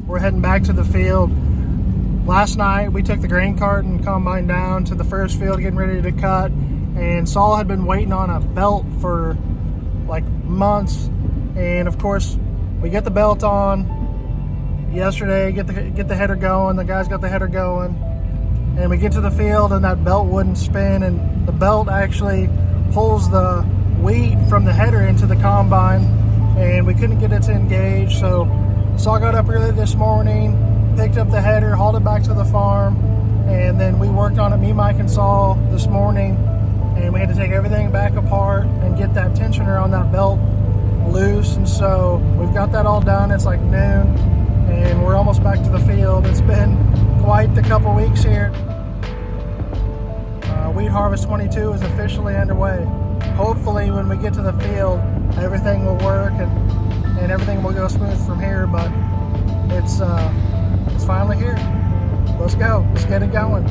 we're heading back to the field. Last night we took the grain cart and combine down to the first field getting ready to cut, and Saul had been waiting on a belt for like months, and of course we get the belt on yesterday, get the header going. The guys got the header going, and we get to the field and that belt wouldn't spin, and the belt actually pulls the wheat from the header into the combine, and we couldn't get it to engage. So Saul got up early this morning, picked up the header, hauled it back to the farm, and then we worked on it, me, Mike, and Saul, this morning, and we had to take everything back apart and get that tensioner on that belt loose. And so we've got that all done. It's like noon, and we're almost back to the field. It's been quite the couple weeks here. Wheat Harvest 22 is officially underway. Hopefully when we get to the field, everything will work and everything will go smooth from here, but it's finally here. Let's go. Let's get it going.